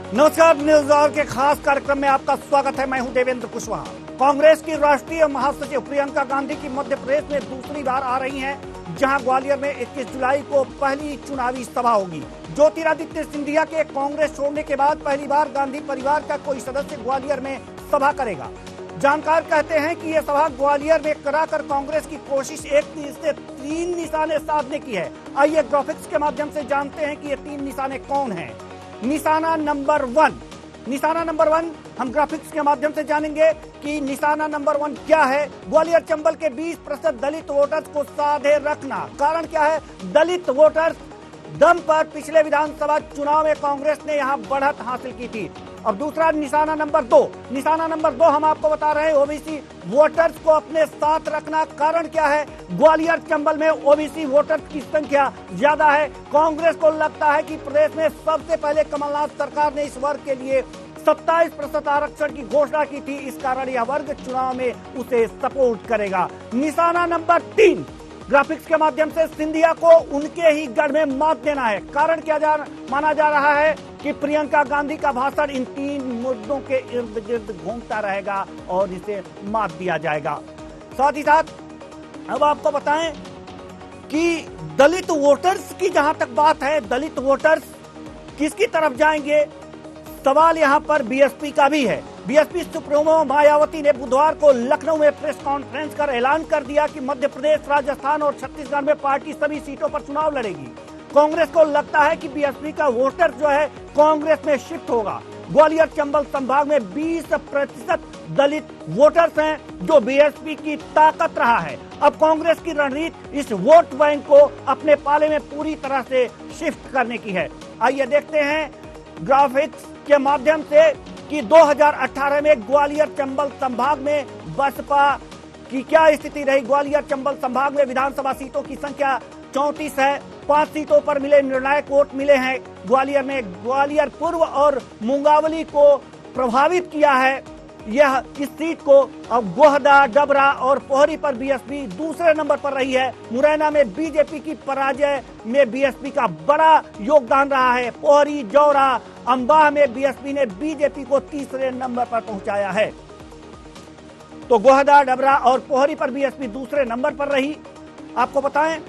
नमस्कार, news our के खास कार्यक्रम में आपका स्वागत है। मैं हूं देवेंद्र कुशवाहा। कांग्रेस की राष्ट्रीय महासचिव प्रियंका गांधी की मध्य प्रदेश में दूसरी बार आ रही हैं, जहां ग्वालियर में 21 जुलाई को पहली चुनावी सभा होगी। ज्योतिरादित्य सिंधिया के कांग्रेस छोड़ने के बाद पहली बार गांधी परिवार का कोई सदस्य ग्वालियर में सभा करेगा। जानकार कहते हैं कि यह सभा ग्वालियर में कराकर कांग्रेस की कोशिश एक तीर से 3 निशाने साधने की है। आइए ग्राफिक्स के माध्यम से जानते हैं कि ये 3 निशाने कौन हैं। निशाना नंबर 1 हम ग्राफिक्स के माध्यम से जानेंगे कि निशाना नंबर 1 क्या है। ग्वालियर चंबल के 20% दलित वोटर्स को साधे रखना। कारण क्या है? दलित वोटर्स दम पर पिछले विधानसभा चुनाव में कांग्रेस ने यहां बढ़त हासिल की थी। और दूसरा निशाना नंबर 2 हम आपको बता रहे हैं ओबीसी वोटर्स को अपने साथ रखना। कारण क्या है? ग्वालियर चंबल में ओबीसी वोटर्स की संख्या ज्यादा है। कांग्रेस को लगता है कि प्रदेश में सबसे पहले कमलनाथ सरकार ने इस वर्ग के लिए 27% आरक्षण की घोषणा की थी। इस कारण यह वर्ग चुनाव में उसे सपोर्ट करेगा। निशाना नंबर 3 ग्राफिक्स के माध्यम से सिंधिया को उनके ही गढ़ में मात देना है। कारण क्या माना जा रहा है कि प्रियंका गांधी का भाषण इन 3 मुद्दों के इर्द गिर्द घूमता रहेगा और इसे मात दिया जाएगा। साथ ही साथ अब आपको बताएं कि दलित वोटर्स की जहां तक बात है, दलित वोटर्स किसकी तरफ जाएंगे, सवाल यहां पर बीएसपी का भी है। बीएसपी सुप्रीमो मायावती ने बुधवार को लखनऊ में प्रेस कॉन्फ्रेंस कर ऐलान कर दिया कि मध्य प्रदेश, राजस्थान और छत्तीसगढ़ में पार्टी सभी सीटों पर चुनाव लड़ेगी। कांग्रेस को लगता है कि बीएसपी का वोटर जो है कांग्रेस में शिफ्ट होगा। ग्वालियर चंबल संभाग में 20% दलित वोटर्स हैं, जो बीएसपी की ताकत रहा है। अब कांग्रेस की रणनीति इस वोट बैंक को अपने पाले में पूरी तरह से शिफ्ट करने की है। आइए देखते हैं ग्राफिक्स के माध्यम से कि 2018 में ग्वालियर चंबल संभाग में बसपा की क्या स्थिति रही। ग्वालियर चंबल संभाग में विधानसभा सीटों की संख्या 34 है। 5 सीटों पर मिले निर्णायक वोट मिले हैं। ग्वालियर में ग्वालियर पूर्व और मुंगावली को प्रभावित किया है यह इस सीट को। अब गोहदा, डबरा और पोहरी पर बीएसपी दूसरे नंबर पर रही है। मुरैना में बीजेपी की पराजय में बीएसपी का बड़ा योगदान रहा है। पोहरी, जौरा, अंबाह में बीएसपी ने बीजेपी को तीसरे नंबर पर पहुंचाया है। तो गोहदा, डबरा और पोहरी पर बीएसपी दूसरे नंबर पर रही, आपको बताएं।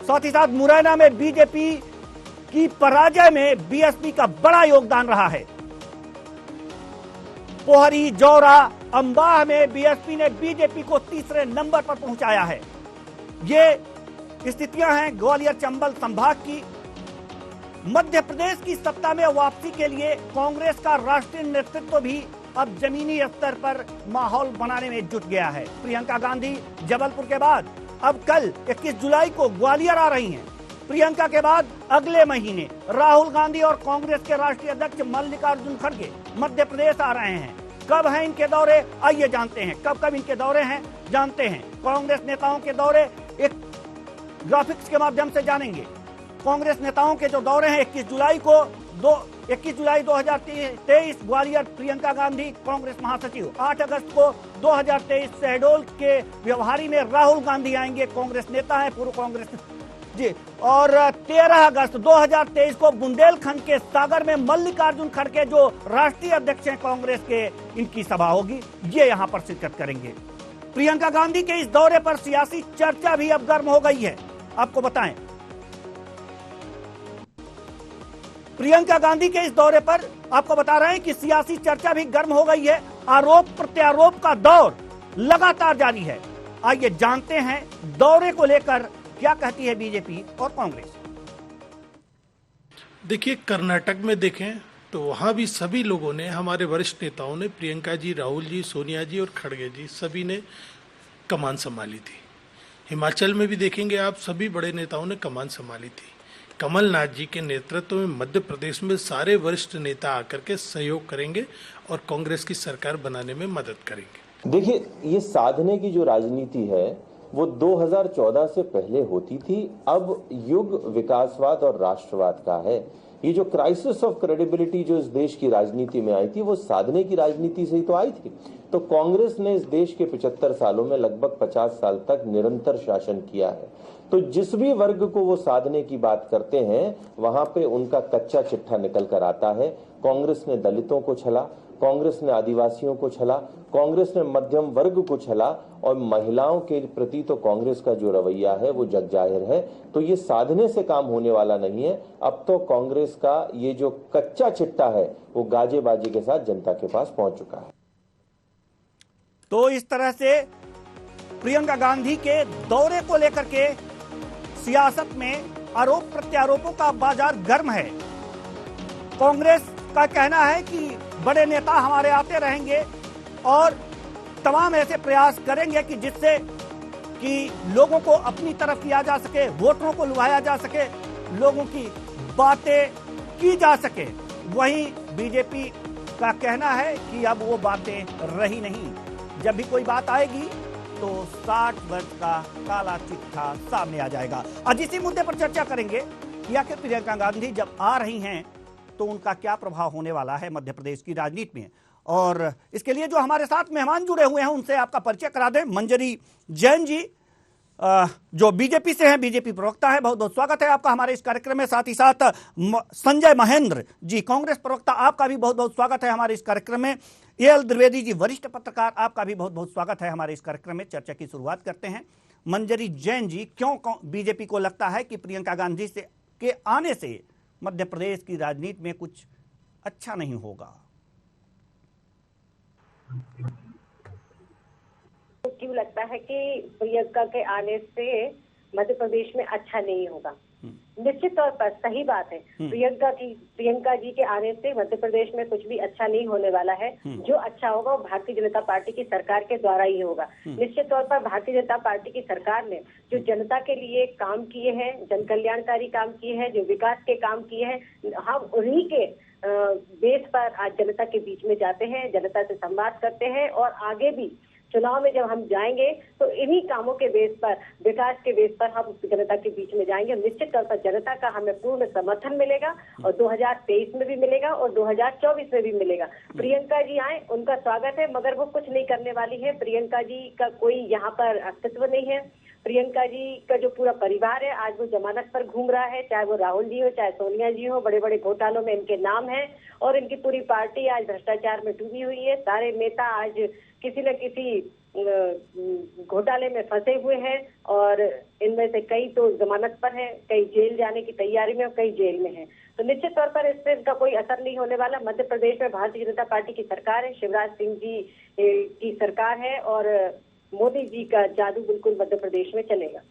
साथ ही साथ मुरैना में बीजेपी की पराजय में बीएसपी का बड़ा योगदान रहा है। पोहरी, जौरा, अंबाह में बीएसपी ने बीजेपी को तीसरे नंबर पर पहुंचाया है। ये स्थितियां हैं ग्वालियर चंबल संभाग की। मध्य प्रदेश की सत्ता में वापसी के लिए कांग्रेस का राष्ट्रीय नेतृत्व भी अब जमीनी स्तर पर माहौल बनाने में जुट गया है। प्रियंका गांधी जबलपुर के बाद अब कल 21 जुलाई को ग्वालियर आ रही हैं। प्रियंका के बाद अगले महीने राहुल गांधी और कांग्रेस के राष्ट्रीय अध्यक्ष मल्लिकार्जुन खड़गे मध्य प्रदेश आ रहे हैं। कब हैं इनके दौरे, आइए जानते हैं। कब इनके दौरे हैं जानते हैं। कांग्रेस नेताओं के दौरे एक ग्राफिक्स के माध्यम से जानेंगे। कांग्रेस नेताओं के जो दौरे हैं 21 जुलाई 2023 ग्वालियर प्रियंका गांधी कांग्रेस महासचिव। 8 अगस्त को 2023 शहडोल के व्यवहारी में राहुल गांधी आएंगे, कांग्रेस नेता है, पूर्व कांग्रेस जी। और 13 अगस्त 2023 को बुंदेलखंड के सागर में मल्लिकार्जुन खड़गे जो राष्ट्रीय अध्यक्ष हैं कांग्रेस के, इनकी सभा होगी, ये यहां पर शिरकत करेंगे। प्रियंका गांधी के इस दौरे पर सियासी चर्चा भी अब गर्म हो गई है, आपको बताएं। प्रियंका गांधी के इस दौरे पर आपको बता रहे हैं कि सियासी चर्चा भी गर्म हो गई है। आरोप प्रत्यारोप का दौर लगातार जारी है। आइए जानते हैं दौरे को लेकर क्या कहती है बीजेपी और कांग्रेस। देखिए, कर्नाटक में देखें तो वहां भी सभी लोगों ने, हमारे वरिष्ठ नेताओं ने, प्रियंका जी, राहुल जी, सोनिया जी और खड़गे जी, सभी ने कमान संभाली थी। हिमाचल में भी देखेंगे आप, सभी बड़े नेताओं ने कमान संभाली थी। कमलनाथ जी के नेतृत्व में मध्य प्रदेश में सारे वरिष्ठ नेता आकर के सहयोग करेंगे और कांग्रेस की सरकार बनाने में मदद करेंगे। देखिए, ये साधने की जो राजनीति है वो 2014 से पहले होती थी। अब युग विकासवाद और राष्ट्रवाद का है। ये जो क्राइसिस ऑफ क्रेडिबिलिटी जो इस देश की राजनीति में आई थी, वो साधने की राजनीति से ही तो आई थी। तो कांग्रेस ने इस देश के 75 सालों में लगभग 50 साल तक निरंतर शासन किया है। तो जिस भी वर्ग को वो साधने की बात करते हैं वहां पे उनका कच्चा चिट्ठा निकल कर आता है। कांग्रेस ने दलितों को छला, कांग्रेस ने आदिवासियों को छला, कांग्रेस ने मध्यम वर्ग को छला, और महिलाओं के प्रति तो कांग्रेस का जो रवैया है वो जग जाहिर है। तो ये साधने से काम होने वाला नहीं है। अब तो कांग्रेस का ये जो कच्चा चिट्ठा है वो गाजे बाजे के साथ जनता के पास पहुंच चुका है। तो इस तरह से प्रियंका गांधी के दौरे को लेकर के सियासत में आरोप प्रत्यारोपों का बाजार गर्म है। कांग्रेस का कहना है कि बड़े नेता हमारे आते रहेंगे और तमाम ऐसे प्रयास करेंगे कि जिससे कि लोगों को अपनी तरफ किया जा सके, वोटरों को लुभाया जा सके, लोगों की बातें की जा सके। वहीं बीजेपी का कहना है कि अब वो बातें रही नहीं। जब भी कोई बात आएगी तो 60 वर्ष का काला चिट्ठा सामने आ जाएगा। आज इसी मुद्दे पर चर्चा करेंगे कि आखिर प्रियंका गांधी जब आ रही हैं तो उनका क्या प्रभाव होने वाला है मध्य प्रदेश की राजनीति में। और इसके लिए जो हमारे साथ मेहमान जुड़े हुए हैं उनसे आपका परिचय करा दें। मंजरी जैन जी जो बीजेपी से हैं, बीजेपी प्रवक्ता है, बहुत बहुत स्वागत है आपका हमारे इस कार्यक्रम में। साथ ही साथ संजय महेंद्र जी कांग्रेस प्रवक्ता, आपका भी बहुत बहुत स्वागत है हमारे इस कार्यक्रम में। एल द्विवेदी जी वरिष्ठ पत्रकार, आपका भी बहुत बहुत स्वागत है हमारे इस कार्यक्रम में। चर्चा की शुरुआत करते हैं। मंजरी जैन जी, क्यों बीजेपी को लगता है कि प्रियंका गांधी के आने से मध्य प्रदेश की राजनीति में कुछ अच्छा नहीं होगा? क्यों लगता है कि प्रियंका के आने से मध्य प्रदेश में अच्छा नहीं होगा? निश्चित तौर पर सही बात है। प्रियंका जी के आने से मध्य प्रदेश में कुछ भी अच्छा नहीं होने वाला है। जो अच्छा होगा वो भारतीय जनता पार्टी की सरकार के द्वारा ही होगा। निश्चित तौर पर भारतीय जनता पार्टी की सरकार ने जो जनता के लिए काम किए हैं, जन कल्याणकारी काम किए हैं, जो विकास के काम किए हैं, हम उन्हीं के बेस पर आज जनता के बीच में जाते हैं, जनता से संवाद करते हैं और आगे भी चुनाव में जब हम जाएंगे तो इन्हीं कामों के बेस पर, विकास के बेस पर हम जनता के बीच में जाएंगे। निश्चित तौर पर जनता का हमें पूर्ण समर्थन मिलेगा और 2023 में भी मिलेगा और 2024 में भी मिलेगा। प्रियंका जी आए, उनका स्वागत है, मगर वो कुछ नहीं करने वाली है। प्रियंका जी का कोई यहाँ पर अस्तित्व नहीं है। प्रियंका जी का जो पूरा परिवार है आज वो जमानत पर घूम रहा है, चाहे वो राहुल जी हो, चाहे सोनिया जी हो। बड़े बड़े घोटालों में इनके नाम है और इनकी पूरी पार्टी आज भ्रष्टाचार में डूबी हुई है। सारे नेता आज किसी न किसी घोटाले में फंसे हुए हैं और इनमें से कई तो जमानत पर हैं, कई जेल जाने की तैयारी में और कई जेल में हैं। तो निश्चित तौर पर इससे इनका कोई असर नहीं होने वाला। मध्य प्रदेश में भारतीय जनता पार्टी की सरकार है, शिवराज सिंह जी की सरकार है और मोदी जी का जादू बिल्कुल मध्य प्रदेश में चलेगा।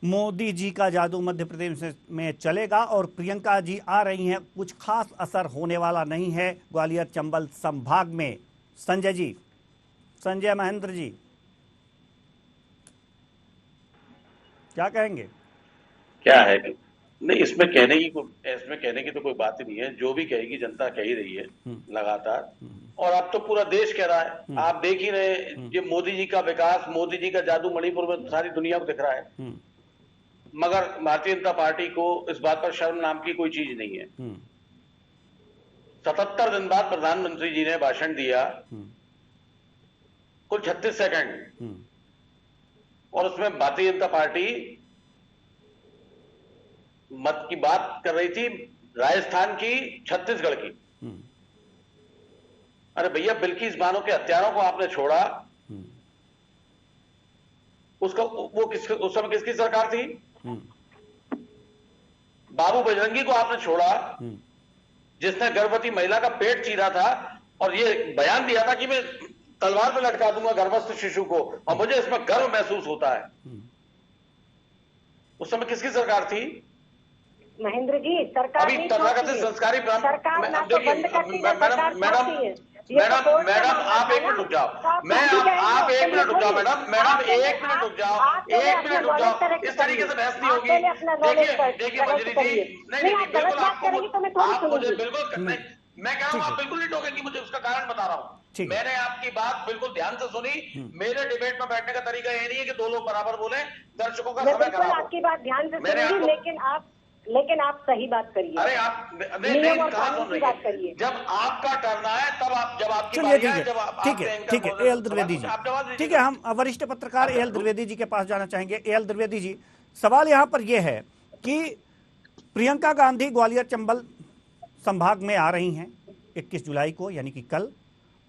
मोदी जी का जादू मध्य प्रदेश में चलेगा और प्रियंका जी आ रही हैं, कुछ खास असर होने वाला नहीं है ग्वालियर चंबल संभाग में। संजय जी, संजय महेंद्र जी, क्या कहेंगे? क्या है? नहीं, इसमें कहने की तो कोई बात ही नहीं है। जो भी कहेगी जनता कह ही रही है लगातार, और अब तो पूरा देश कह रहा है। आप देख ही रहे, ये मोदी जी का विकास, मोदी जी का जादू मणिपुर में सारी दुनिया को दिख रहा है। मगर भारतीय जनता पार्टी को इस बात पर शर्म नाम की कोई चीज नहीं है। 77 दिन बाद प्रधानमंत्री जी ने भाषण दिया, कुल 36 सेकंड, और उसमें भारतीय जनता पार्टी मत की बात कर रही थी, राजस्थान की, छत्तीसगढ़ की। अरे भैया, बिल्किस बानो के हत्यारों को आपने छोड़ा, उसका वो उस समय किसकी सरकार थी? बाबू बजरंगी को आपने छोड़ा, जिसने गर्भवती महिला का पेट चीरा था और ये बयान दिया था कि मैं तलवार पे लटका दूंगा गर्भस्थ शिशु को, और मुझे इसमें गर्व महसूस होता है। उस समय किसकी सरकार थी? महेंद्र जी, सरकार अभी तथाकथित संस्कारी सरकार ना तो बंद करती है, सरकार छोड़ती है। मैडम आप एक मिनट रुक जाओ। आप एक मिनट रुक जाओ मैडम एक मिनट रुक जाओ, एक मिनट रुक जाओ। इस तरीके से बहस नहीं होगी। देखिए मंजरी जी, नहीं बिल्कुल आप मुझे बिल्कुल नहीं, मैं कह रहा हूँ आप बिल्कुल नहीं टोकेंगी मुझे, उसका कारण बता रहा हूँ। मैंने आपकी बात बिल्कुल ध्यान से सुनी। मेरे डिबेट में बैठने का तरीका ये नहीं है कि दो लोग बराबर बोले, दर्शकों का समय खराब हो। आपकी बात ध्यान से सुनी, लेकिन आप सही बात करिए। अरे आप नहीं कहाँ सुन रही है? जब आपका टर्न आए तब आप, जब आपकी बारी आए, जब आप ठीक है एल द्विवेदी जी, ठीक है, हम वरिष्ठ पत्रकार एल द्विवेदी जी के पास जाना चाहेंगे। एल द्विवेदी जी, सवाल यहां पर यह है कि प्रियंका गांधी ग्वालियर चंबल संभाग में आ रही हैं 21 जुलाई को, यानी कि कल,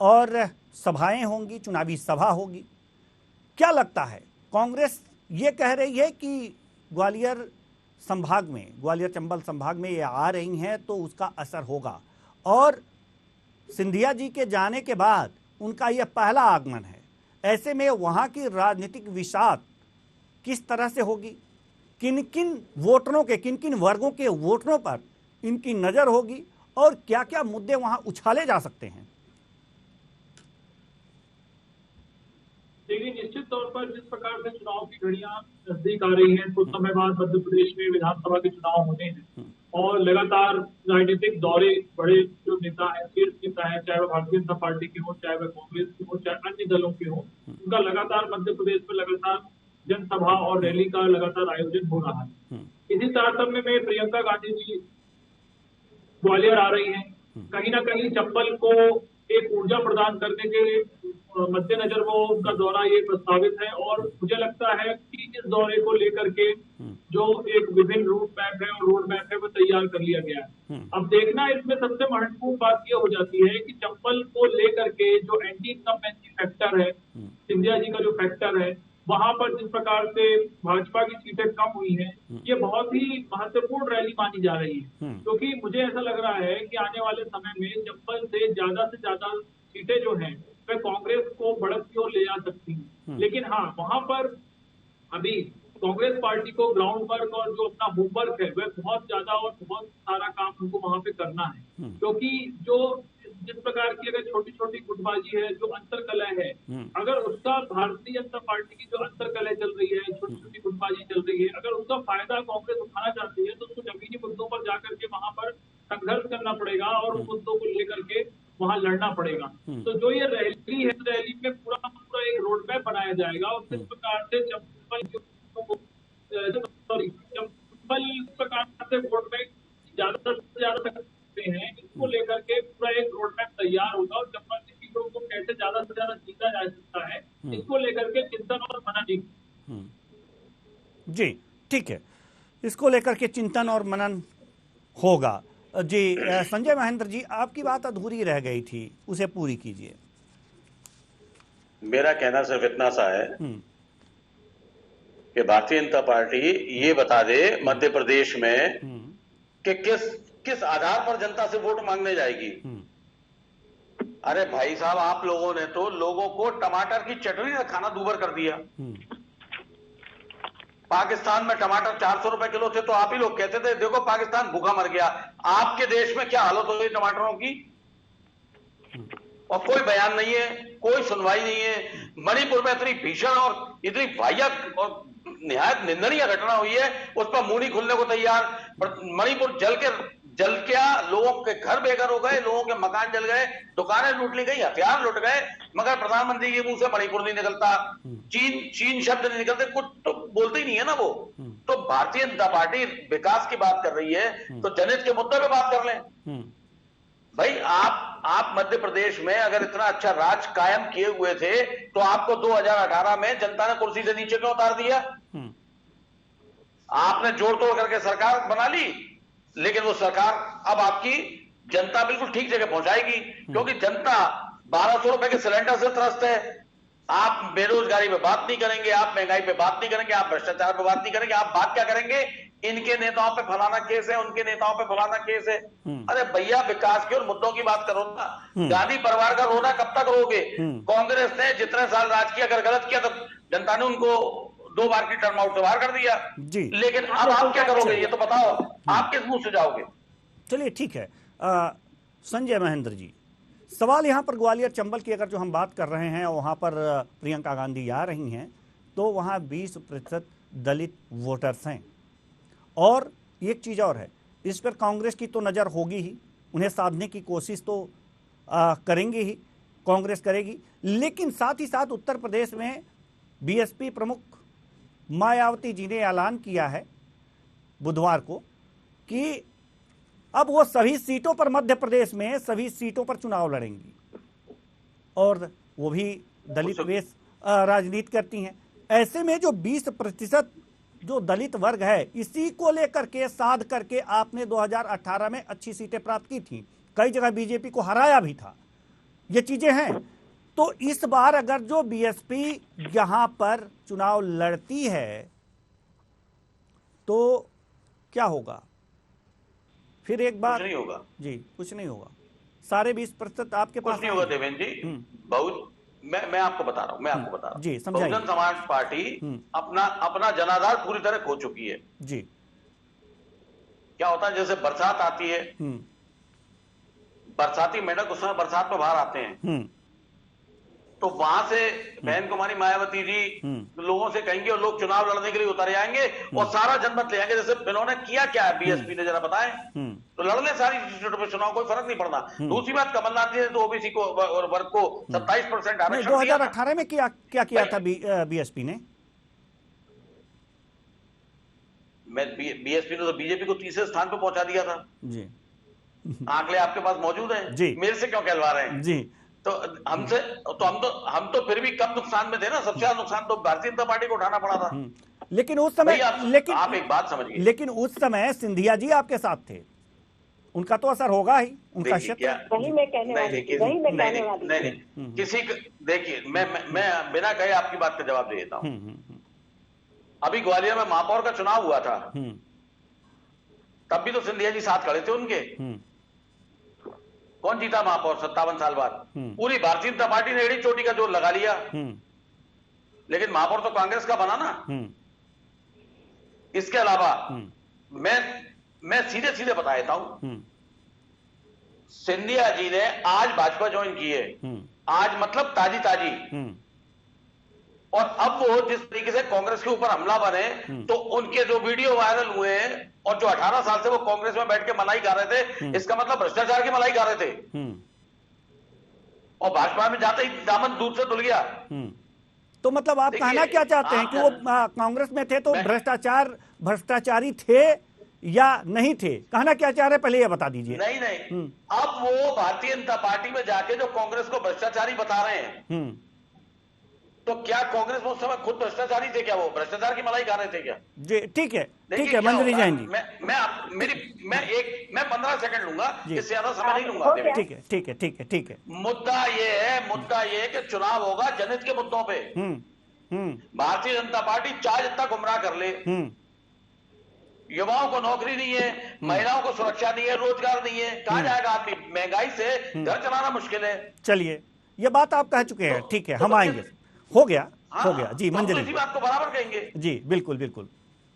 और सभाएं होंगी, चुनावी सभा होगी। क्या लगता है, कांग्रेस ये कह रही है कि ग्वालियर संभाग में, ग्वालियर चंबल संभाग में ये आ रही हैं तो उसका असर होगा, और सिंधिया जी के जाने के बाद उनका यह पहला आगमन है। ऐसे में वहां की राजनीतिक विषाद किस तरह से होगी, किन किन वोटरों के, किन किन वर्गों के वोटरों पर इनकी नजर होगी, और क्या क्या मुद्दे वहां उछाले जा सकते हैं? देखिए, निश्चित तौर पर जिस प्रकार से चुनाव की घड़ियां नजदीक आ रही हैं, कुछ समय बाद मध्य प्रदेश में विधानसभा के चुनाव होने हैं और लगातार राजनीतिक दौरे बड़े जो नेता हैं, शीर्ष नेता हैं, चाहे वह भारतीय जनता पार्टी के हो, चाहे वह कांग्रेस के हो, चाहे अन्य दलों के हो, उनका लगातार मध्य प्रदेश में लगातार जनसभा और रैली का लगातार आयोजन हो रहा है। इसी तारतम्य में प्रियंका गांधी जी ग्वालियर आ रही हैं। कहीं ना कहीं चंबल को एक ऊर्जा प्रदान करने के मद्देनजर वो उनका दौरा ये प्रस्तावित है, और मुझे लगता है कि इस दौरे को लेकर के जो एक विभिन्न रूट मैप है और रोड मैप है वो तैयार कर लिया गया है। अब देखना इसमें सबसे महत्वपूर्ण बात ये हो जाती है कि चंबल को लेकर के जो एंटी इनकम्बेंसी फैक्टर है, सिंधिया जी का जो फैक्टर है, वहां पर जिस प्रकार से भाजपा की सीटें कम हुई हैं, ये बहुत ही महत्वपूर्ण रैली मानी जा रही है। क्योंकि मुझे ऐसा लग रहा है कि आने वाले समय में चंबल से ज्यादा सीटें जो हैं वह कांग्रेस को बढ़त की ओर ले जा सकती हैं। लेकिन हाँ, वहां पर अभी कांग्रेस पार्टी को ग्राउंड वर्क और जो अपना होमवर्क है वह बहुत ज्यादा और बहुत सारा काम उनको वहां पे करना है। क्योंकि जो जिस प्रकार की अगर छोटी छोटी गुटबाजी है, जो अंतरकलह है, अगर उसका भारतीय जनता पार्टी की जो अंतरकलह चल रही है, छोटी छोटी गुटबाजी चल रही है, अगर उसका फायदा कांग्रेस उठाना चाहती है तो उसको जमीनी मुद्दों पर जाकर के वहां पर संघर्ष करना पड़ेगा और उन मुद्दों को लेकर के वहां लड़ना पड़ेगा। तो जो ये रैली है, रैली में पूरा एक रोड मैप बनाया जाएगा और किस प्रकार से चंबल प्रकार से वोट बैंक ज्यादा से ज्यादा सकते हैं, इसको लेकर के पूरा एक रोड मैप तैयार होगा और चंबल की सीटों को कैसे ज्यादा से ज्यादा जीता जा सकता है, इसको लेकर के चिंतन और मनन। जी ठीक है, इसको लेकर के चिंतन और मनन होगा। जी संजय महेंद्र जी, आपकी बात अधूरी रह गई थी, उसे पूरी कीजिए। मेरा कहना सिर्फ इतना सा है कि भारतीय जनता पार्टी ये बता दे मध्य प्रदेश में कि किस आधार पर जनता से वोट मांगने जाएगी। अरे भाई साहब, आप लोगों ने तो लोगों को टमाटर की चटनी का खाना दूभर कर दिया। पाकिस्तान में टमाटर 400 रुपए किलो थे तो आप ही लोग कहते थे देखो पाकिस्तान भूखा मर गया। आपके देश में क्या हालत हो गई टमाटरों की, और कोई बयान नहीं है, कोई सुनवाई नहीं है। मणिपुर में इतनी भीषण और इतनी वाहियात और निहायत निंदनीय घटना हुई है, उस पर मुंह नहीं खुलने को तैयार। मणिपुर जल क्या लोगों के घर बेघर हो गए, लोगों के मकान जल गए, दुकानें लूट ली गई, हथियार लुट गए, मगर प्रधानमंत्री के मुंह से मणिपुर नहीं निकलता, चीन शब्द नहीं निकलते, कुछ तो बोलते ही नहीं है ना वो। तो भारतीय जनता पार्टी विकास की बात कर रही है तो जनहित के मुद्दे पे बात कर लें। भाई आप मध्य प्रदेश में अगर इतना अच्छा राज कायम किए हुए थे तो आपको 2018 में जनता ने कुर्सी से नीचे क्यों उतार दिया? आपने जोड़ तोड़ करके सरकार बना ली, लेकिन वो सरकार अब आपकी जनता बिल्कुल ठीक जगह पहुंचाएगी, क्योंकि जनता 1200 रुपए के सिलेंडर से त्रस्त है। आप बेरोजगारी पे बात नहीं करेंगे, आप महंगाई पे बात नहीं करेंगे, आप भ्रष्टाचार पे बात नहीं करेंगे, आप बात क्या करेंगे? इनके नेताओं पे फलाना केस है, उनके नेताओं पे फलाना केस है। अरे भैया, विकास के और मुद्दों की बात करो ना। गांधी परिवार का रोना कब तक रोगे? कांग्रेस ने जितने साल राज किया, अगर गलत किया तो जनता ने उनको 2 बार की टर्म आउट से बाहर कर दिया जी। लेकिन अब आप क्या करोगे ये तो बताओ, आप किस मुंह से जाओगे? चलिए ठीक है। संजय महेंद्र जी, सवाल यहाँ पर ग्वालियर चंबल की अगर जो हम बात कर रहे हैं, वहाँ पर प्रियंका गांधी आ रही हैं, तो वहाँ 20% दलित वोटर्स हैं। और एक चीज़ और है, इस पर कांग्रेस की तो नज़र होगी ही, उन्हें साधने की कोशिश तो करेंगे ही, कांग्रेस करेगी। लेकिन साथ ही साथ उत्तर प्रदेश में बीएसपी प्रमुख मायावती जी ने ऐलान किया है बुधवार को कि अब वो सभी सीटों पर, मध्य प्रदेश में सभी सीटों पर चुनाव लड़ेंगी, और वो भी दलित वेश राजनीति करती हैं। ऐसे में जो 20% जो दलित वर्ग है, इसी को लेकर के साध करके आपने 2018 में अच्छी सीटें प्राप्त की थी, कई जगह बीजेपी को हराया भी था, ये चीजें हैं। तो इस बार अगर जो बीएसपी यहां पर चुनाव लड़ती है तो क्या होगा? फिर एक बार कुछ नहीं होगा जी, कुछ नहीं होगा, सारे 20% आपके पास नहीं होगा देवेंद्र जी। बहुत मैं आपको बता रहा हूं, जी, समझाइए। बहुजन समाज पार्टी अपना जनाधार पूरी तरह खो चुकी है जी। क्या होता है, जैसे बरसात आती है, बरसाती मेंढक उस समय बरसात में बाहर आते हैं, तो वहां से बहन कुमारी मायावती जी लोगों से कहेंगे और लोग चुनाव लड़ने के लिए उतर आएंगे और सारा जनमत ले आएंगे। जैसे इन्होंने किया क्या है बीएसपी ने, जरा बताएं। तो लड़ने सारी सीटों पर चुनाव, कोई फर्क नहीं पड़ना। दूसरी बात, कमलनाथ जी ने तो ओबीसी को और वर्ग को 27% आरक्षण 2018 में क्या किया था बीएसपी ने? बीएसपी ने तो बीजेपी को तीसरे स्थान पर पहुंचा दिया था जी। आंकड़े आपके पास मौजूद हैं जी। मेरे से क्यों कहलवा रहे हैं जी। तो हमसे तो हम तो फिर भी कम नुकसान में थे ना। सबसे ज्यादा नुकसान तो भारतीय जनता पार्टी को उठाना पड़ा था। लेकिन उस समय आप एक बात समझिए, लेकिन उस समय सिंधिया जी आपके साथ थे, उनका तो असर होगा ही, उनका क्षेत्र। वही मैं कहने वाली नहीं, किसी देखिए, मैं बिना कहे आपकी बात का जवाब दे देता हूं। अभी ग्वालियर में महापौर का चुनाव हुआ था, तब भी तो सिंधिया जी साथ खड़े थे उनके। कौन जीता महापौर 57 साल बाद? पूरी भारतीय जनता पार्टी ने एड़ी चोटी का जोर लगा लिया, लेकिन महापौर तो कांग्रेस का बना ना। इसके अलावा मैं सीधे सीधे बता देता हूं, सिंधिया जी ने आज भाजपा ज्वाइन की है, आज मतलब ताजी ताजी, और अब वो जिस तरीके से कांग्रेस के ऊपर हमला बने, तो उनके जो वीडियो वायरल हुए हैं और जो 18 साल से वो कांग्रेस में बैठ के मलाई गा रहे थे, इसका मतलब भ्रष्टाचार की मलाई गा रहे थे, और भाजपा में जाते ही दामन दूर से धुल गया। तो मतलब आप कहना क्या चाहते हैं कि वो कांग्रेस में थे तो भ्रष्टाचारी थे या नहीं थे? कहना क्या चाह रहे, पहले ये बता दीजिए। नहीं, अब वो भारतीय जनता पार्टी में जाके जो कांग्रेस को भ्रष्टाचारी बता रहे हैं, तो क्या कांग्रेस में उस समय खुद भ्रष्टाचारी थे? क्या वो भ्रष्टाचार की मलाई गा रहे थे क्या? जी, ठीक है मंजरी जैन जी, मैं 15 सेकंड लूंगा, इससे ज्यादा समय नहीं लूंगा। ठीक है। मुद्दा ये है कि चुनाव होगा जनहित के मुद्दों पे। भारतीय जनता पार्टी चाहे जितना गुमराह कर ले, युवाओं को नौकरी नहीं है, महिलाओं को सुरक्षा नहीं है, रोजगार नहीं है, कहां जाएगा आदमी? महंगाई से घर चलाना मुश्किल है। चलिए, ये बात आप कह चुके हैं, ठीक है, हम आएंगे। हो गया जी मंजरी, इसी बात को बराबर कहेंगे। जी बिल्कुल,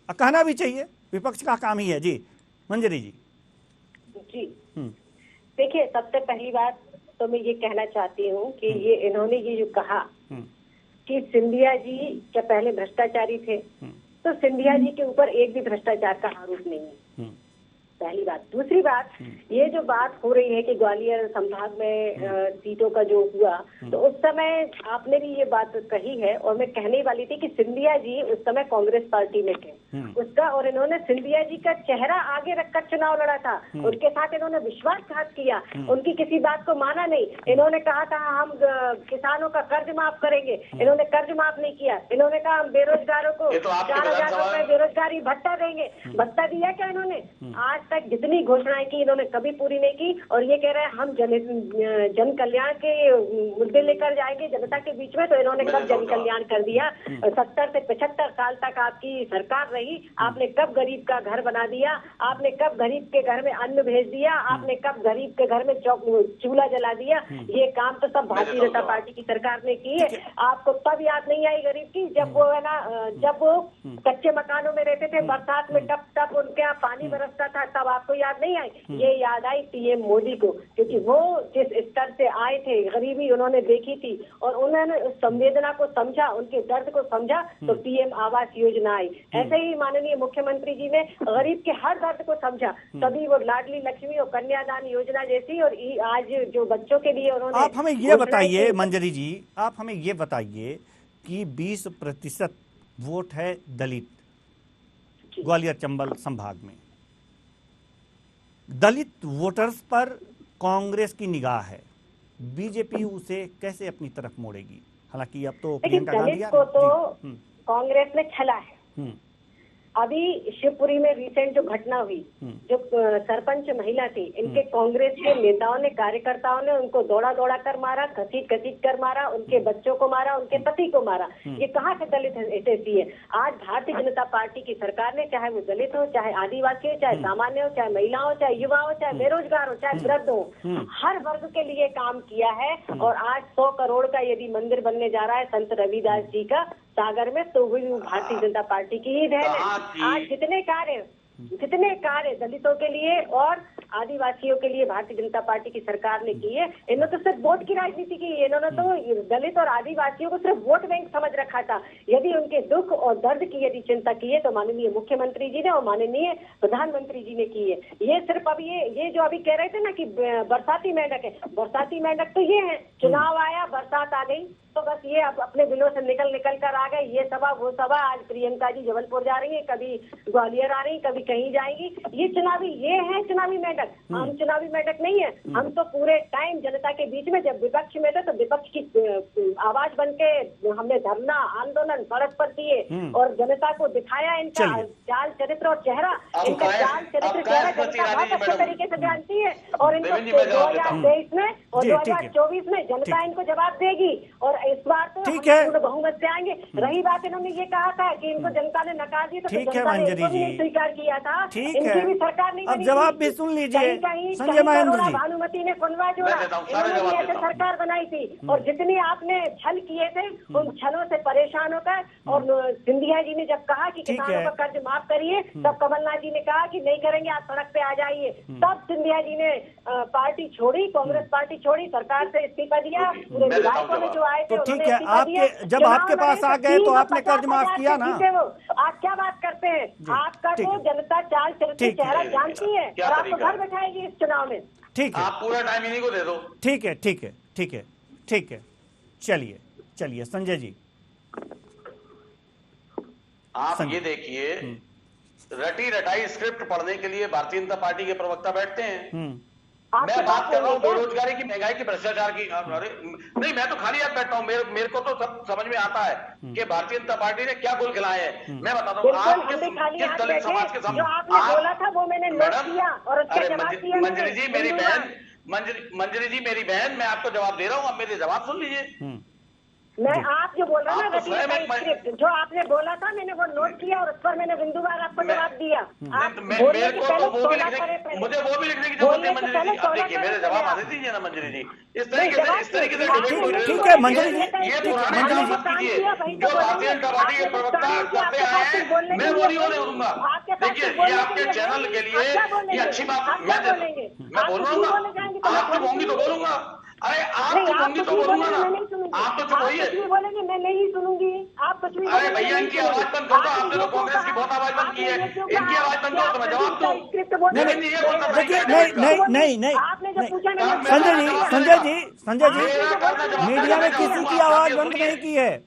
कहना भी चाहिए, विपक्ष का काम ही है। जी मंजरी जी। देखिए, सबसे पहली बात तो मैं ये कहना चाहती हूँ कि ये इन्होंने ये जो कहा कि सिंधिया जी क्या पहले भ्रष्टाचारी थे, तो सिंधिया जी के ऊपर एक भी भ्रष्टाचार का आरोप नहीं है, पहली बात। दूसरी बात, ये जो बात हो रही है कि ग्वालियर संभाग में सीटों का जो हुआ, तो उस समय आपने भी ये बात कही है और मैं कहने वाली थी कि सिंधिया जी उस समय कांग्रेस पार्टी में थे उसका, और इन्होंने सिंधिया जी का चेहरा आगे रखकर चुनाव लड़ा था। उनके साथ इन्होंने विश्वासघात किया, उनकी किसी बात को माना नहीं। इन्होंने कहा था हम किसानों का कर्ज माफ करेंगे, इन्होंने कर्ज माफ नहीं किया। इन्होंने कहा हम बेरोजगारों को 4,000 रुपए बेरोजगारी भत्ता देंगे, भत्ता दिया क्या इन्होंने? आज तक जितनी घोषणाएं की इन्होंने कभी पूरी नहीं की, और ये कह रहे हैं हम जन कल्याण के मुद्दे लेकर जाएंगे जनता के बीच में। तो इन्होंने कब जन कल्याण कर दिया? 70 से 75 साल तक आपकी सरकार रही, आपने कब गरीब का घर बना दिया? आपने कब गरीब के घर में अन्न भेज दिया? आपने कब गरीब के घर में चूल्हा जला दिया? ये काम तो सब भारतीय जनता पार्टी की सरकार ने की है। आपको तब याद नहीं आई गरीब की, जब वो है ना, जब वो कच्चे मकानों में रहते थे, बरसात में टप उनके यहाँ पानी बरसता था, तब आपको याद नहीं आई? ये याद आई पीएम मोदी को, क्योंकि वो जिस स्तर से आए थे, गरीबी उन्होंने देखी थी और उन्होंने उस संवेदना को समझा, उनके दर्द को समझा, तो पीएम आवास योजना आई। ऐसे ही माननीय मुख्यमंत्री जी ने गरीब के हर दर्द को समझा, तभी वो लाडली लक्ष्मी और कन्यादान योजना जैसी, और आज जो बच्चों के लिए उन्होंने। आप हमें ये बताइए मंजरी जी, आप हमें ये बताइए कि 20% वोट है दलित ग्वालियर चंबल संभाग में, दलित वोटर्स पर कांग्रेस की निगाह है, बीजेपी उसे कैसे अपनी तरफ मोड़ेगी? हालांकि अब तो प्रियंका गांधी को तो कांग्रेस ने छला है, अभी शिवपुरी में रिसेंट जो घटना हुई, जो सरपंच महिला थी, इनके कांग्रेस के नेताओं ने, कार्यकर्ताओं ने उनको दौड़ा दौड़ा कर मारा, घसीट कर मारा, उनके बच्चों को मारा, उनके पति को मारा। ये कहाँ से दलित ऐसी है? आज भारतीय जनता पार्टी की सरकार ने, चाहे वो दलित हो, चाहे आदिवासी हो, चाहे सामान्य हो, चाहे महिला हो, चाहे युवा हो, चाहे बेरोजगार हो, चाहे वृद्ध हो, हर वर्ग के लिए काम किया है। और आज 100 करोड़ का यदि मंदिर बनने जा रहा है संत रविदास जी का सागर में, तो वो भारतीय जनता पार्टी की ही देन है। आज कितने कार्य दलितों के लिए और आदिवासियों के लिए भारतीय जनता पार्टी की सरकार ने की है। इन्होंने तो सिर्फ वोट की राजनीति की है। इन्होंने तो दलित और आदिवासियों को सिर्फ वोट बैंक समझ रखा था। यदि उनके दुख और दर्द की यदि चिंता की है तो माननीय मुख्यमंत्री जी ने और माननीय प्रधानमंत्री जी ने की है। ये सिर्फ अब ये जो अभी कह रहे थे ना कि बरसाती मेंढक है, बरसाती मेंढक तो ये है, चुनाव आया, बरसात आ गई, तो बस ये अब अपने बिलों से निकल कर आ गए, ये सभा वो सभा। आज प्रियंका जी जबलपुर जा रही है, कभी ग्वालियर आ रही, कभी कहीं जाएंगी। ये है चुनावी मेंढक। हम चुनावी मेंढक नहीं है। हम तो पूरे टाइम जनता के बीच में, जब विपक्ष में थे तो विपक्ष की आवाज बन के हमने धरना आंदोलन सड़क पर दिए और जनता को दिखाया इनका चाल चरित्र और चेहरा। इनका चाल चरित्र चेहरा जनता बहुत अच्छे तरीके से जानती है और इनको 2023 में और 2024 में जनता इनको जवाब देगी और इस बार तो पूर्ण बहुमत से आएंगे। रही बात, इन्होंने ये कहा था कि इनको जनता ने नकार दिया, तो जनता ने इनको भी स्वीकार किया था। इनकी भी सरकार नहीं बनी। अब जवाब भी सुन लीजिए संजय महेंद्र जी। भानुमति ने कुनवा जोड़ा, इन्होंने भी ऐसे सरकार बनाई थी और जितनी आपने छल किए थे उन छलों से परेशान होकर, और सिंधिया जी ने जब कहा कि किसानों का कर्ज माफ करिए, तब कमलनाथ जी ने कहा कि नहीं करेंगे, आप सड़क पे आ जाइए। तब सिंधिया जी ने पार्टी छोड़ी, कांग्रेस पार्टी छोड़ी, सरकार से इस्तीफा दिया। पूरे विधायकों ने जो आए थे, ठीक है, आपके जब आपके पास आ गए तो आपने कर्ज माफ किया ना। आप क्या बात करते हैं? आपका तो जनता चाल चरित्र चेहरा जानती है और आपको घर बैठाएगी इस चुनाव में। ठीक है, आप पूरा टाइम इन्हीं को दे दो। ठीक है। चलिए संजय जी, आप ये देखिए, रटी रटाई स्क्रिप्ट पढ़ने के लिए भारतीय जनता पार्टी के प्रवक्ता बैठते हैं। मैं बात कर रहा हूँ बेरोजगारी की, महंगाई की, भ्रष्टाचार की। अरे नहीं, मैं तो खाली हाथ बैठा हूँ। मेरे को तो सब समझ में आता है कि भारतीय जनता पार्टी ने क्या गोल खिलाए हैं। मैं बताता हूँ, आप किस दलित समाज के सामने बोला था वो मैंने नोट किया और उसके जवाब दिया। मंजरी जी मेरी बहन, मैं आपको जवाब दे रहा हूँ, आप मेरे जवाब सुन लीजिए। मैं आप जो बोल रहा हूँ ना, स्क्रिप्ट जो आपने बोला था, मैंने वो नोट किया और उस पर मैंने बिंदुवार आपको जवाब दिया। आप बोलने के पहले मुझे वो भी लिखने की जरूरत है मंजरी जी। आप देखिए, मेरे जवाब आने दीजिए ना मंजरी जी। इस तरीके से ठीक है मंजरी जी, ये पुरानी मत कीजिए। जो भारतीय जनता पार्टी के प्रवक्ता करते आए हैं, मैं वो नहीं होने दूंगा। देखिए, ये आपके चैनल के लिए ये अच्छी बात। मैं बोल रहा हूँ, आप चुप होंगी तो बोलूंगा। अरे आप चुप होंगी तो बोलूंगा ना। आप तो चुप होइए। बोलेंगे मैं नहीं सुनूंगी। आप कुछ भी। अरे भैया, इनकी आवाज बंद कर दो। आपने तो कांग्रेस की बहुत आवाज बंद की है, इनकी आवाज बंद करो तो मैं जवाब दूं। नहीं संजय जी, मीडिया में किसी की आवाज बंद नहीं की है।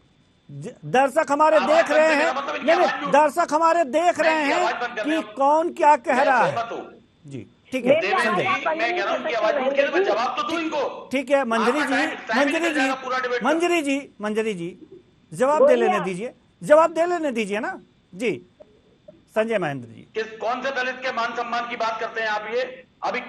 दर्शक हमारे देख रहे हैं, नहीं, दर्शक हमारे देख रहे हैं कि कौन क्या कह रहा है जी। ठीक है संजय, मैं कह रहा हूं उनकी आवाज उठ के मैं जवाब तो दूं इनको। ठीक है मंजरी जी, जवाब दे लेने दीजिए ना जी। संजय महेंद्र जी, कौन से दलित के मान सम्मान की बात करते हैं आप? ये अभी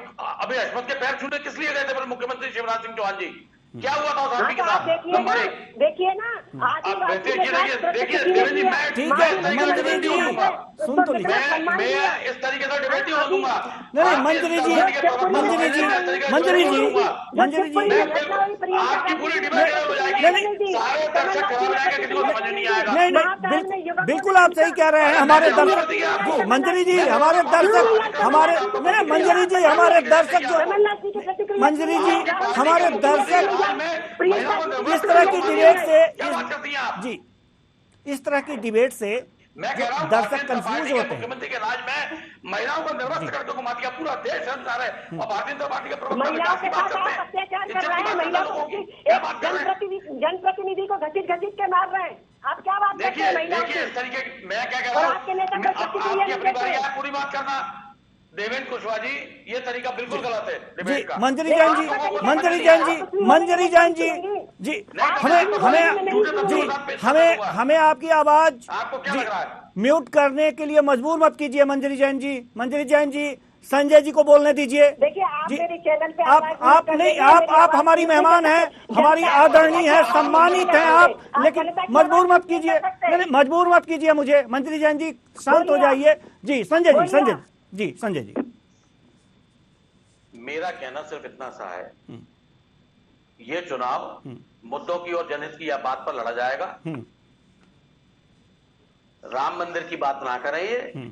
हशमत के पैर छूने किस लिए गए थे मुख्यमंत्री शिवराज सिंह चौहान जी? क्या हुआ था उस आदमी के साथ? नंबर एक, देखिए ना, देखिए देवेंद्र जी, मैं ठीक है मंजरी जी, सुन तो लीजिए। मैं इस तरीके से डिबेट नहीं होऊंगा। नहीं मंजरी जी, आपकी पूरी डिबेट हो जाएगी, सारे दर्शक खड़ा हो जाएंगे, किसी को समझ नहीं आएगा। नहीं, बिल्कुल आप सही कह रहे हैं। हमारे दर्शक मंजरी जी, हमारे दर्शक हमारे इस तरह की डिबेट से जी, इस तरह की डिबेट से दर्शक कंफ्यूज होते हैं। मुख्यमंत्री के राज में महिलाओं को निरस्त करके घुमा दिया, पूरा देश शर्मसार है। और भारतीय जनता पार्टी के प्रवक्ता महिलाओं के साथ अत्याचार कर रहे हैं, महिलाओं की जनप्रतिनिधि को घसीट के मार रहे हैं। आप क्या बात करते हैं? देखिए इस तरीके, मैं क्या कह रहा हूँ, आपकी अपनी बारी है, पूरी बात करना। देवेंद्र कुशवाहा जी, ये तरीका बिल्कुल गलत है डिबेट का। मंजरी जान जी, जी हमें आपकी आवाज आपको क्या लग रहा है? म्यूट करने के लिए मजबूर मत कीजिए मंजरी जैन जी। मंजरी जैन जी, संजय जी को बोलने दीजिए। देखिए, आप मेरे चैनल पे आप नहीं, आप हमारी मेहमान हैं, हमारी आदरणीय है, सम्मानित हैं आप, लेकिन मजबूर मत कीजिए। नहीं, मजबूर मत कीजिए मुझे। मंजरी जैन जी शांत हो जाइए। जी संजय जी। मेरा कहना सिर्फ इतना सा है, ये चुनाव मुद्दों की और जनहित की या बात पर लड़ा जाएगा। राम मंदिर की बात ना करें ये,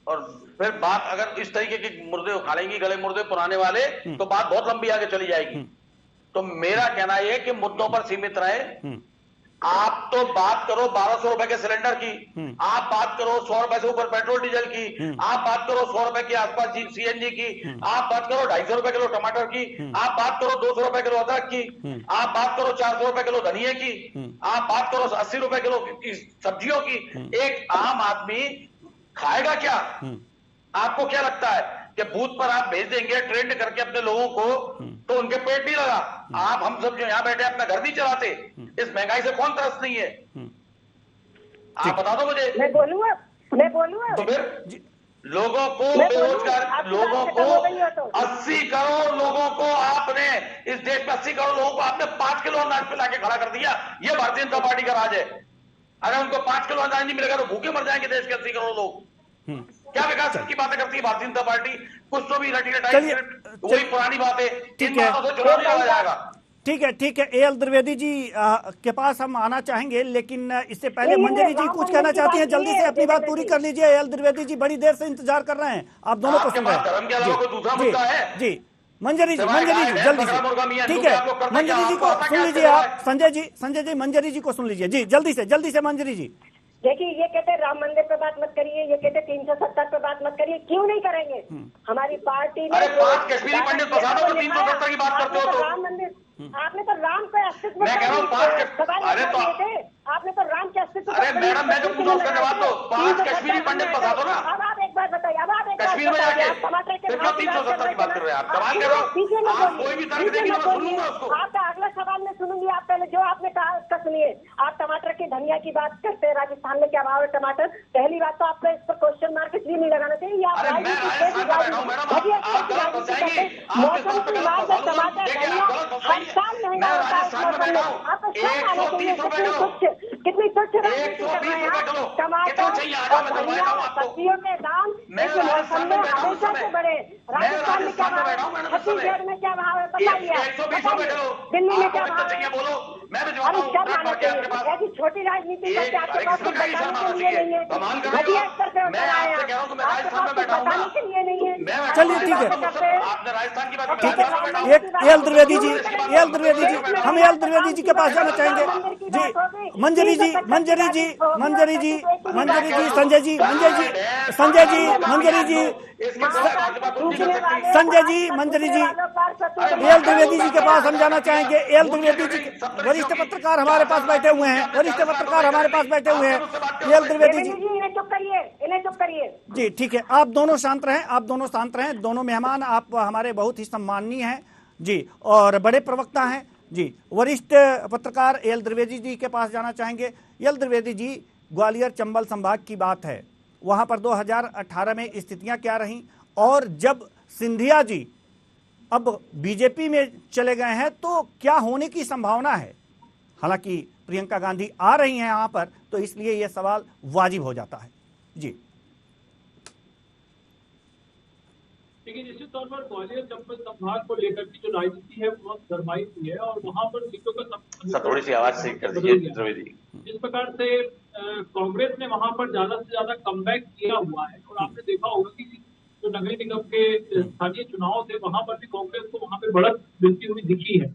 और फिर बात अगर इस तरीके के मुर्दे उखाड़ेंगी, गले मुर्दे पुराने वाले, तो बात बहुत लंबी आगे चली जाएगी। तो मेरा कहना यह है कि मुद्दों पर सीमित रहे। आप तो बात करो 1200 रुपए के सिलेंडर की, आप बात करो 100 रुपए से ऊपर पेट्रोल डीजल की, आप बात करो 100 रुपए के आसपास सीएनजी की, आप बात करो 250 रुपए किलो टमाटर की, आप बात करो 200 रुपए किलो अदरक की, आप बात करो 400 रुपए किलो धनिये की, आप बात करो 80 रुपए किलो की सब्जियों की। एक आम आदमी खाएगा क्या? आपको क्या लगता है कि बूथ पर आप भेज देंगे ट्रेंड करके अपने लोगों को तो उनके पेट नहीं लगा? आप हम सब जो यहां बैठे अपना घर नहीं चलाते? इस महंगाई से कौन त्रस्त नहीं है? आप बता दो मुझे। मैं बोलूंगा तो फिर लोगों को बेरोजगार लोगों को 80 करोड़ लोगों को आपने इस देश में 80 करोड़ लोगों को आपने 5 किलो अनाज पे लाके खड़ा कर दिया। ये भारतीय जनता पार्टी का राज है। अगर उनको 5 किलो अनाज नहीं मिलेगा तो भूखे मर जाएंगे देश के 80 करोड़ लोग। क्या विकास की बातें करती है भारतीय जनता पार्टी? कुछ तो भी रटी रटाई वही पुरानी बातें, इन बातों से चुनाव लड़ा जाएगा। ठीक है। एल द्विवेदी जी के पास हम आना चाहेंगे, लेकिन इससे पहले मंजरी जी कुछ कहना चाहती हैं। जल्दी से अपनी बात पूरी कर लीजिए। एल द्विवेदी जी बड़ी देर से इंतजार कर रहे हैं, आप दोनों को सुन रहे हैं। जी मंजरी जी जल्दी से। ठीक है, मंजरी जी को सुन लीजिए आप। संजय जी मंजरी जी को सुन लीजिए। जी जल्दी से मंजरी जी। देखिए, ये कहते हैं राम मंदिर पे बात मत करिए, ये कहते 370 पे बात मत करिए। क्यों नहीं करेंगे? हमारी पार्टी ने कश्मीरी पंडित बता दो तो 370 की बात करते हो तो राम मंदिर, आपने तो राम के अस्तित्व मैं कह रहा हूँ अरे तो आपने तो राम के अस्तित्व। अरे मैडम, मैं जो पूछा उसका जवाब दो। 5 कश्मीरी पंडित बता दो ना। अब आप एक बार बताइए। अब आप कश्मीर में जाके फिर क्यों 370 की बात कर रहे हैं? आप सवाल कर रहे हो। आप कोई भी तर्क देंगे मैं सुन लूंगा उसको। आपका अगला सवाल मैं सुनूंगी। आप पहले जो आपने कहा उसका सुनिए। आप टमाटर की धनिया की बात करते हैं, राजस्थान में क्या भाव है टमाटर? पहली बात तो आपको इस पर क्वेश्चन मार्क इसलिए नहीं लगाना चाहिए। मौसम की बात है, टमाटर हर साल महंगा होता है। कितनी तुच्छ टमाटर सब्जियों के दाम इस मौसम में हमेशा से बढ़े। राजस्थान में क्या भाव है? छत्तीसगढ़ में क्या भाव है बताइए। दिल्ली में क्या भाव है? अरे शर्म आना चाहिए। ऐसी छोटी राजनीति करके आपके पास कुछ बताने के लिए नहीं है। घटिया स्तर पे उतर आए हैं, आपके पास कुछ बताने के लिए नहीं है। चलिए ठीक है। एल द्विवेदी जी हम एल द्विवेदी जी के पास जाना चाहेंगे। जी मंजरी जी संजय जी एल द्विवेदी जी के पास हम जाना चाहेंगे। एल द्विवेदी जी वरिष्ठ पत्रकार हमारे पास बैठे हुए हैं। एल द्विवेदी जी इन्हें चुप करिए। जी ठीक है, आप दोनों शांत रहें। दोनों मेहमान आप हमारे बहुत ही सम्माननीय हैं जी, और बड़े प्रवक्ता हैं जी। वरिष्ठ पत्रकार एल द्विवेदी जी के पास जाना चाहेंगे। एल द्विवेदी जी, ग्वालियर चंबल संभाग की बात है, वहां पर 2018 में स्थितियां क्या रहीं, और जब सिंधिया जी अब बीजेपी में चले गए हैं तो क्या होने की संभावना है? हालांकि प्रियंका गांधी आ रही हैं यहां पर, तो इसलिए यह सवाल वाजिब हो जाता है। जी देखिए, निश्चित तौर पर ग्वालियर चंबल संभाग को लेकर की जो राजनीति है बहुत गरमाई हुई है, और वहां पर सीटों का थोड़ी सी आवाज सही कर दीजिए। जिस प्रकार से कांग्रेस ने वहां पर ज्यादा से ज्यादा कमबैक किया हुआ है, और आपने देखा होगा कि जो नगर निगम के स्थानीय चुनाव थे वहां पर भी कांग्रेस को वहां पे बढ़त मिलती हुई दिखी है।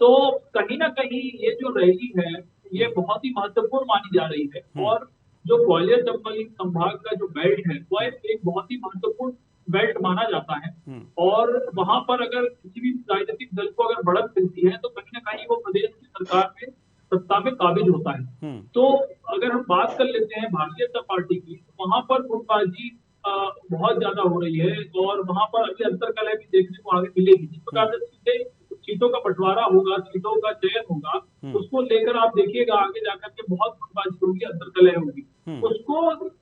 तो कहीं ना कहीं ये जो रैली है ये बहुत ही महत्वपूर्ण मानी जा रही है, और जो ग्वालियर चंबल संभाग का जो बेल्ट है वह एक बहुत ही महत्वपूर्ण बेल्ट माना जाता है, और वहां पर अगर किसी भी राजनीतिक दल को अगर बढ़त मिलती है तो कहीं ना कहीं वो प्रदेश की सरकार में सत्ता में काबिज होता है। तो अगर हम बात कर लेते हैं भारतीय जनता पार्टी की, वहां पर गुटबाजी बहुत ज्यादा हो रही है, और वहां पर अभी अंतरकलह भी देखने को आगे मिलेगी। जिस प्रकार से सीटों का बंटवारा होगा, सीटों का चयन होगा, उसको लेकर आप देखिएगा आगे जाकर के बहुत गुटबाजी होगी, अंतर्कलह होगी। उसको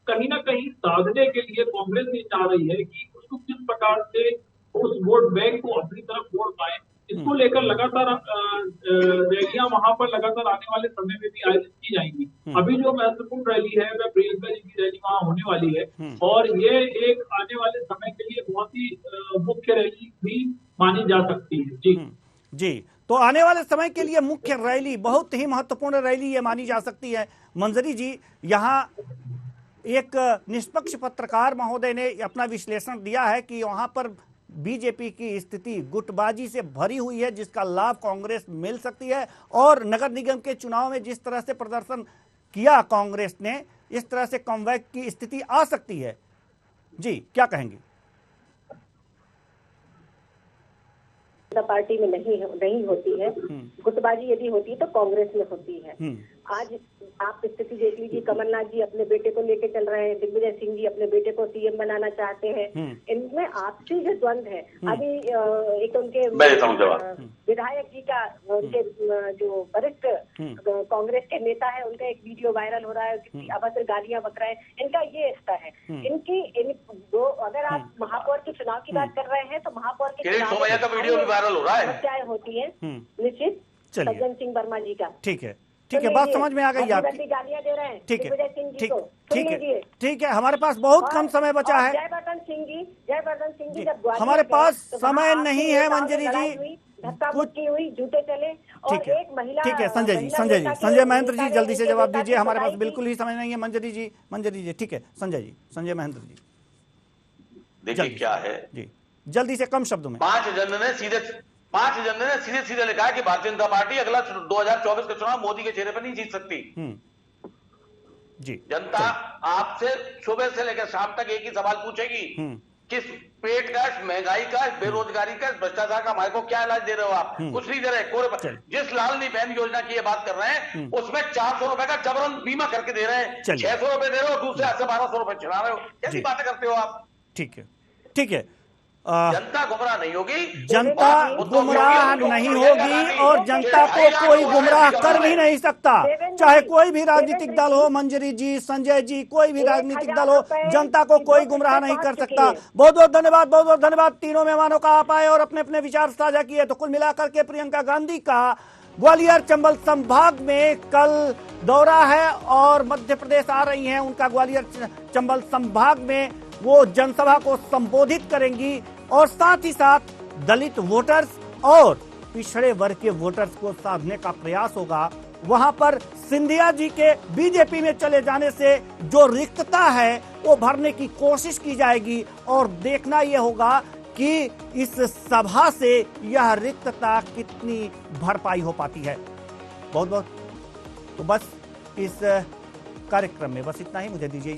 कहीं ना कहीं साधने के लिए कांग्रेस ये चाह रही है कि उसको किस प्रकार से उस वोट बैंक को अपनी तरफ मोड़ पाए। इसको लेकर लगातार रैलियां वहां पर लगातार आने वाले समय में भी आयोजित की जाएंगी। अभी जो महत्वपूर्ण रैली है वह प्रियंका जी की रैली वहां होने वाली है, और ये एक आने वाले समय के लिए बहुत ही मुख्य रैली भी मानी जा सकती है। जी, तो आने वाले समय के लिए मुख्य रैली, बहुत ही महत्वपूर्ण रैली ये मानी जा सकती है। मंजरी जी, यहाँ एक निष्पक्ष पत्रकार महोदय ने अपना विश्लेषण दिया है कि वहां पर बीजेपी की स्थिति गुटबाजी से भरी हुई है, जिसका लाभ कांग्रेस मिल सकती है, और नगर निगम के चुनाव में जिस तरह से प्रदर्शन किया कांग्रेस ने, इस तरह से कमबैक की स्थिति आ सकती है। जी, क्या कहेंगे? पार्टी में नहीं होती है गुटबाजी, यदि होती है तो कांग्रेस में होती है। आज आप स्थिति देख लीजिए, कमलनाथ जी अपने बेटे को लेके चल रहे हैं, दिग्विजय सिंह जी अपने बेटे को सीएम बनाना चाहते हैं। इनमें आपसी जो द्वंद है, अभी एक उनके विधायक जी का, उनके जो वरिष्ठ कांग्रेस के नेता है, उनका एक वीडियो वायरल हो रहा है, कितनी अभद्र गालियां बक रहे हैं। इनका ये रिश्ता है। अगर आप महापौर के चुनाव की बात कर रहे हैं तो महापौर के चुनाव का वीडियो भी वायरल हो रहा है, समस्याएं होती है निश्चित। सज्जन सिंह वर्मा जी का, ठीक है, बात समझ में आ गई आपकी। गालियां दे रहे हैं, ठीक है, ठीक है। हमारे पास बहुत कम समय बचा है। जयवर्धन सिंह जी जब हमारे पास समय नहीं है मंजरी जी, कुछ हुई, जूते चले, और एक महिला। ठीक है संजय महेंद्र जी, जल्दी से जवाब दीजिए, हमारे पास बिल्कुल ही समय नहीं है। मंजरी जी, ठीक है, संजय महेंद्र जी, देखिए क्या है जी, जल्दी से, कम शब्दों में। 5 एजेंडे ने सीधे लिखा है कि भारतीय जनता पार्टी अगला 2024 का चुनाव मोदी के चेहरे पर नहीं जीत सकती। जी, जनता आपसे सुबह से लेकर शाम तक एक ही सवाल पूछेगी, किस पेट का, महंगाई का, बेरोजगारी का, भ्रष्टाचार का हमारे को क्या इलाज दे रहे हो आप? कुछ नहीं दे रहे। जिस लाडली बहन योजना की ये बात कर रहे हैं, उसमें 400 रुपए का जबरन बीमा करके दे रहे हैं, 600 रुपए दे रहे हो, दूसरे हाथ से 1200 रुपए छिड़ा रहे हो। कैसी बातें करते हो आप? ठीक है। जनता गुमराह नहीं होगी, जनता गुमराह नहीं होगी, और जनता को कोई गुमराह कर भी नहीं सकता, चाहे कोई भी राजनीतिक दल हो। मंजरी जी, संजय जी, कोई भी राजनीतिक दल हो, जनता को कोई गुमराह नहीं कर सकता। बहुत बहुत धन्यवाद तीनों मेहमानों का, आप आए और अपने अपने विचार साझा किए। तो कुल मिलाकर के प्रियंका गांधी का ग्वालियर चंबल संभाग में कल दौरा है, और मध्य प्रदेश आ रही हैं। उनका ग्वालियर चंबल संभाग में वो जनसभा को संबोधित करेंगी, और साथ ही साथ दलित वोटर्स और पिछड़े वर्ग के वोटर्स को साधने का प्रयास होगा। वहां पर सिंधिया जी के बीजेपी में चले जाने से जो रिक्तता है वो भरने की कोशिश की जाएगी, और देखना यह होगा कि इस सभा से यह रिक्तता कितनी भरपाई हो पाती है। बहुत बहुत तो बस इस कार्यक्रम में बस इतना ही, मुझे दीजिए।